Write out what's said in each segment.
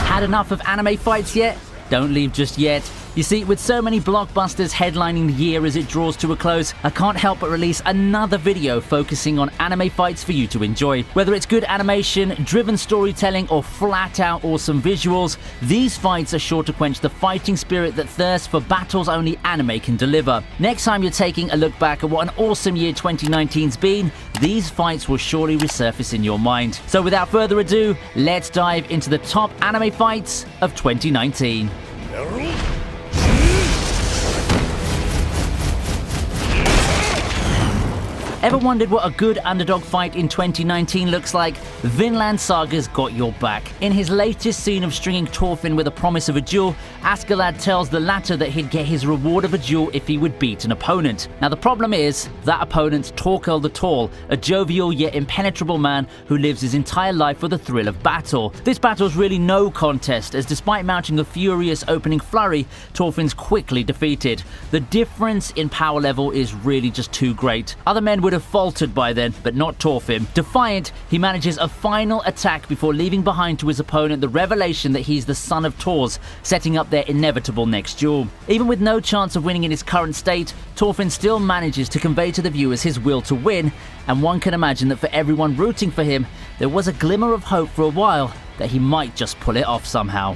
Had enough of anime fights yet? Don't leave just yet. You see, with so many blockbusters headlining the year as it draws to a close, I can't help but release another video focusing on anime fights for you to enjoy. Whether it's good animation, driven storytelling, or flat-out awesome visuals, these fights are sure to quench the fighting spirit that thirsts for battles only anime can deliver. Next time you're taking a look back at what an awesome year 2019's been, these fights will surely resurface in your mind. So without further ado, let's dive into the top anime fights of 2019. Ever wondered what a good underdog fight in 2019 looks like? Vinland Saga's got your back. In his latest scene of stringing Thorfinn with a promise of a duel, Askeladd tells the latter that he'd get his reward of a duel if he would beat an opponent. Now the problem is, that opponent's Torkel the Tall, a jovial yet impenetrable man who lives his entire life for the thrill of battle. This battle's really no contest, as despite mounting a furious opening flurry, Thorfinn's quickly defeated. The difference in power level is really just too great. Other men would have faltered by then, but not Thorfinn. Defiant, he manages a final attack before leaving behind to his opponent the revelation that he's the son of Thors, setting up their inevitable next duel. Even with no chance of winning in his current state, Thorfinn still manages to convey to the viewers his will to win, and one can imagine that for everyone rooting for him, there was a glimmer of hope for a while that he might just pull it off somehow.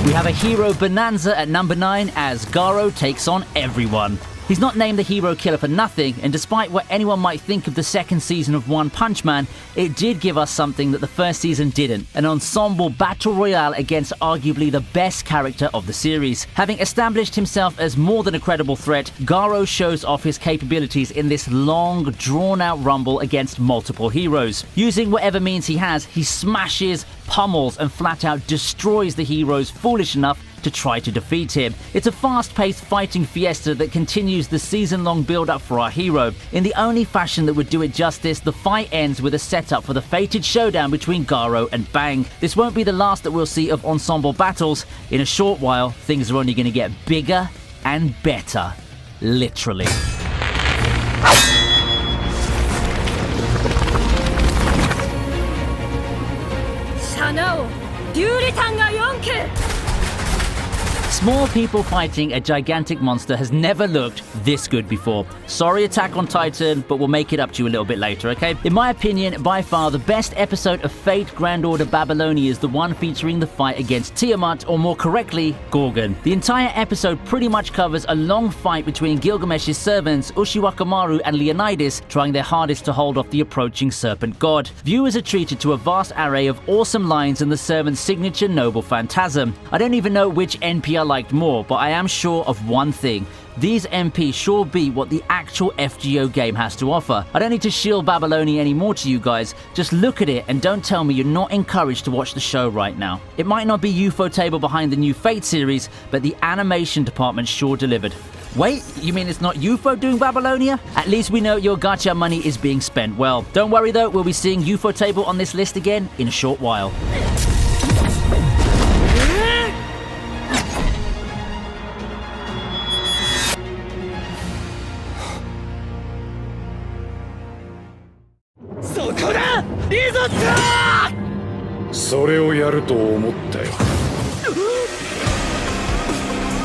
We have a hero bonanza at number 9 as Garo takes on everyone. He's not named the hero killer for nothing, and despite what anyone might think of the second season of One Punch Man, it did give us something that the first season didn't: an ensemble battle royale against arguably the best character of the series. Having established himself as more than a credible threat, Garo shows off his capabilities in this long, drawn-out rumble against multiple heroes. Using whatever means he has, he smashes, pummels, and flat-out destroys the heroes foolish enough to try to defeat him. It's a fast-paced fighting fiesta that continues the season-long build-up for our hero. In the only fashion that would do it justice, the fight ends with a setup for the fated showdown between Garo and Bang. This won't be the last that we'll see of ensemble battles. In a short while, things are only going to get bigger and better. Literally. Small people fighting a gigantic monster has never looked this good before. Sorry, Attack on Titan, but we'll make it up to you a little bit later, okay? In my opinion, by far the best episode of Fate Grand Order Babylonia is the one featuring the fight against Tiamat, or more correctly, Gorgon. The entire episode pretty much covers a long fight between Gilgamesh's servants, Ushiwakamaru and Leonidas, trying their hardest to hold off the approaching serpent god. Viewers are treated to a vast array of awesome lines and the servant's signature noble phantasm. I don't even know which NP I liked more, but I am sure of one thing: these MPs sure beat what the actual FGO game has to offer. I don't need to shield Babylonia anymore to you guys. Just look at it and don't tell me you're not encouraged to watch the show right now. It might not be Ufotable behind the new Fate series, but the animation department sure delivered. Wait, you mean it's not UFO doing Babylonia? At least we know your gacha money is being spent well. Don't worry though, we'll be seeing Ufotable on this list again in a short while.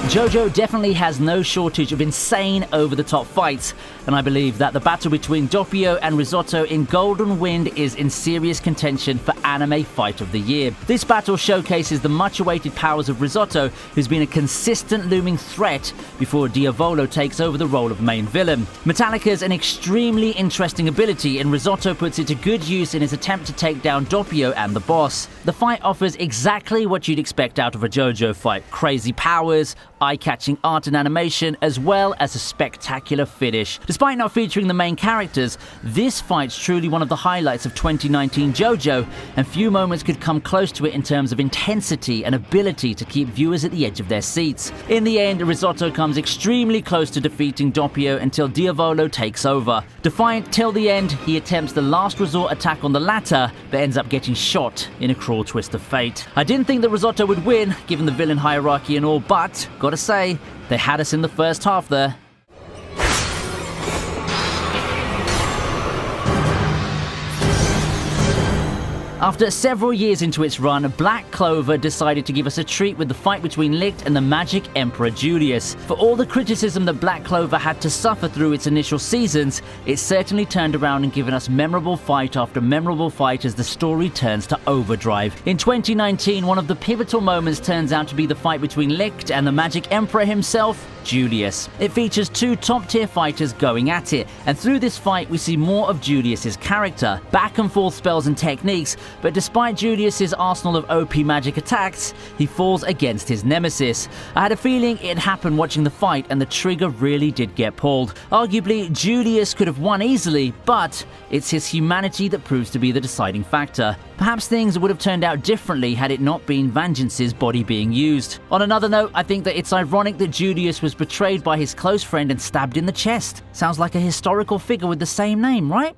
JoJo definitely has no shortage of insane over-the-top fights, and I believe that the battle between Doppio and Risotto in Golden Wind is in serious contention for Anime Fight of the Year. This battle showcases the much-awaited powers of Risotto, who's been a consistent looming threat before Diavolo takes over the role of main villain. Metallica's an extremely interesting ability, and Risotto puts it to good use in his attempt to take down Doppio and the boss. The fight offers exactly what you'd expect out of a JoJo fight: crazy powers, eye-catching art and animation, as well as a spectacular finish. Despite not featuring the main characters, this fight's truly one of the highlights of 2019 JoJo, and few moments could come close to it in terms of intensity and ability to keep viewers at the edge of their seats. In the end, Risotto comes extremely close to defeating Doppio until Diavolo takes over. Defiant till the end, he attempts the last resort attack on the latter, but ends up getting shot in a cruel twist of fate. I didn't think that Risotto would win, given the villain hierarchy and all, but gotta say, they had us in the first half there. After several years into its run, Black Clover decided to give us a treat with the fight between Licht and the Magic Emperor Julius. For all the criticism that Black Clover had to suffer through its initial seasons, it certainly turned around and given us memorable fight after memorable fight as the story turns to overdrive. In 2019, one of the pivotal moments turns out to be the fight between Licht and the Magic Emperor himself, Julius. It features two top-tier fighters going at it, and through this fight we see more of Julius's character, back and forth spells and techniques, but despite Julius's arsenal of OP magic attacks, he falls against his nemesis. I had a feeling it happened watching the fight, and the trigger really did get pulled. Arguably, Julius could have won easily, but it's his humanity that proves to be the deciding factor. Perhaps things would have turned out differently had it not been Vengeance's body being used. On another note, I think that it's ironic that Julius was betrayed by his close friend and stabbed in the chest. Sounds like a historical figure with the same name, right?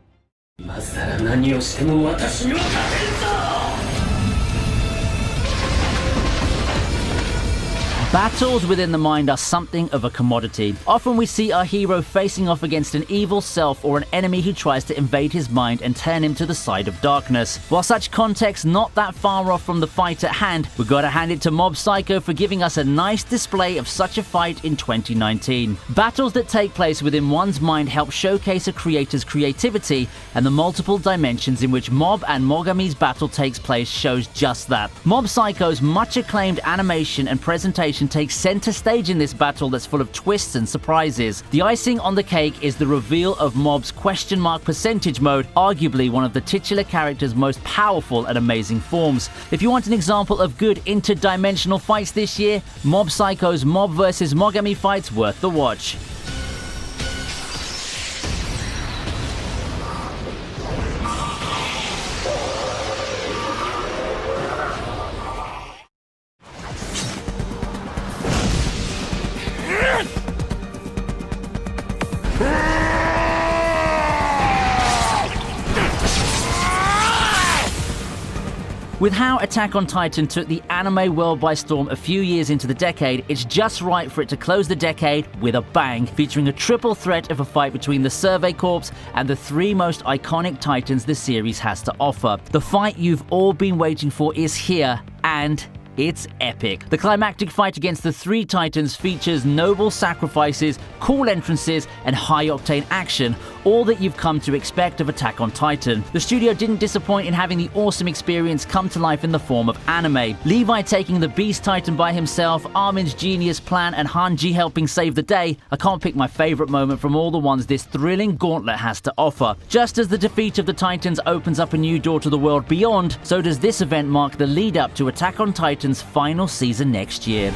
Battles within the mind are something of a commodity. Often we see our hero facing off against an evil self or an enemy who tries to invade his mind and turn him to the side of darkness. While such context not that far off from the fight at hand, we gotta hand it to Mob Psycho for giving us a nice display of such a fight in 2019. Battles that take place within one's mind help showcase a creator's creativity, and the multiple dimensions in which Mob and Mogami's battle takes place shows just that. Mob Psycho's much acclaimed animation and presentation takes center stage in this battle that's full of twists and surprises. The icing on the cake is the reveal of Mob's question mark percentage mode, arguably one of the titular character's most powerful and amazing forms. If you want an example of good interdimensional fights this year, Mob Psycho's Mob vs Mogami fight's worth the watch. With how Attack on Titan took the anime world by storm a few years into the decade, it's just right for it to close the decade with a bang, featuring a triple threat of a fight between the Survey Corps and the three most iconic Titans the series has to offer. The fight you've all been waiting for is here, and it's epic. The climactic fight against the three Titans features noble sacrifices, cool entrances, and high-octane action, all that you've come to expect of Attack on Titan. The studio didn't disappoint in having the awesome experience come to life in the form of anime. Levi taking the Beast Titan by himself, Armin's genius plan, and Hanji helping save the day. I can't pick my favorite moment from all the ones this thrilling gauntlet has to offer. Just as the defeat of the Titans opens up a new door to the world beyond, so does this event mark the lead-up to Attack on Titan's final season next year.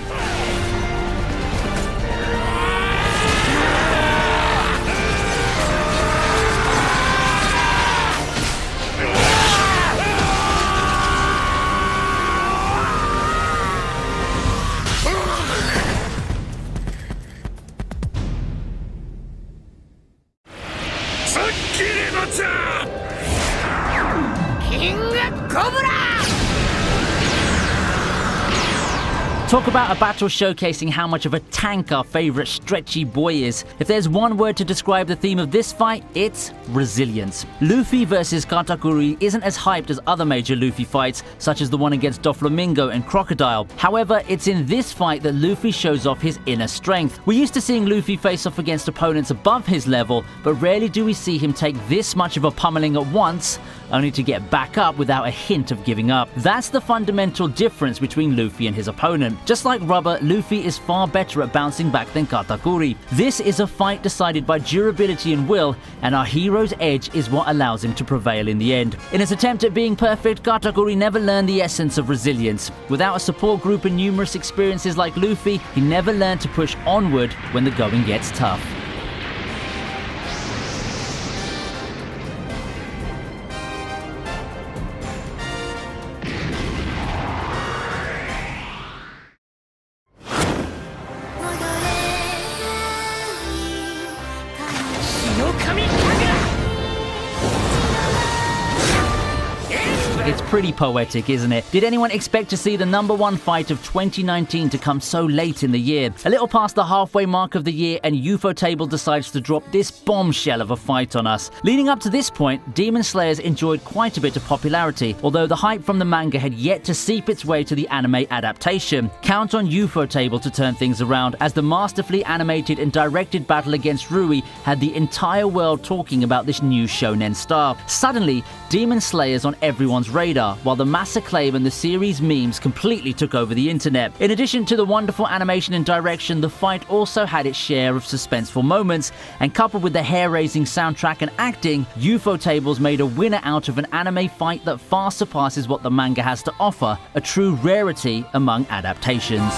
Talk about a battle showcasing how much of a tank our favourite stretchy boy is. If there's one word to describe the theme of this fight, it's resilience. Luffy vs Katakuri isn't as hyped as other major Luffy fights, such as the one against Doflamingo and Crocodile. However, it's in this fight that Luffy shows off his inner strength. We're used to seeing Luffy face off against opponents above his level, but rarely do we see him take this much of a pummeling at once. only to get back up without a hint of giving up. That's the fundamental difference between Luffy and his opponent. Just like rubber, Luffy is far better at bouncing back than Katakuri. This is a fight decided by durability and will, and our hero's edge is what allows him to prevail in the end. In his attempt at being perfect, Katakuri never learned the essence of resilience. Without a support group and numerous experiences like Luffy, he never learned to push onward when the going gets tough. It's pretty poetic, isn't it? Did anyone expect to see the #1 fight of 2019 to come so late in the year? A little past the halfway mark of the year, and Ufotable decides to drop this bombshell of a fight on us. Leading up to this point, Demon Slayers enjoyed quite a bit of popularity, although the hype from the manga had yet to seep its way to the anime adaptation. Count on Ufotable to turn things around, as the masterfully animated and directed battle against Rui had the entire world talking about this new shonen star. Suddenly, Demon Slayers on everyone's radar, while the mass acclaim and the series memes completely took over the internet. In addition to the wonderful animation and direction, the fight also had its share of suspenseful moments, and coupled with the hair-raising soundtrack and acting, Ufotables made a winner out of an anime fight that far surpasses what the manga has to offer, a true rarity among adaptations.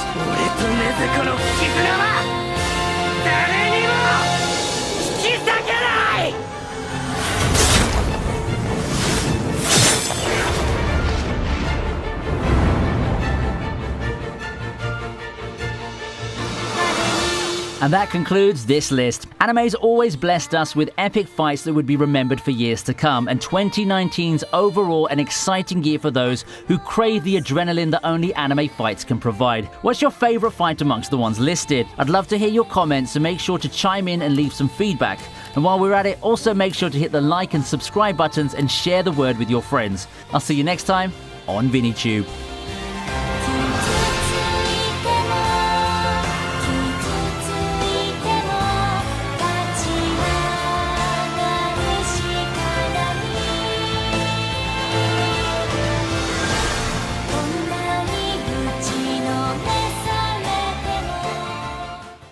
And that concludes this list. Anime's always blessed us with epic fights that would be remembered for years to come, and 2019's overall an exciting year for those who crave the adrenaline that only anime fights can provide. What's your favourite fight amongst the ones listed? I'd love to hear your comments, so make sure to chime in and leave some feedback. And while we're at it, also make sure to hit the like and subscribe buttons and share the word with your friends. I'll see you next time on VinnyTube.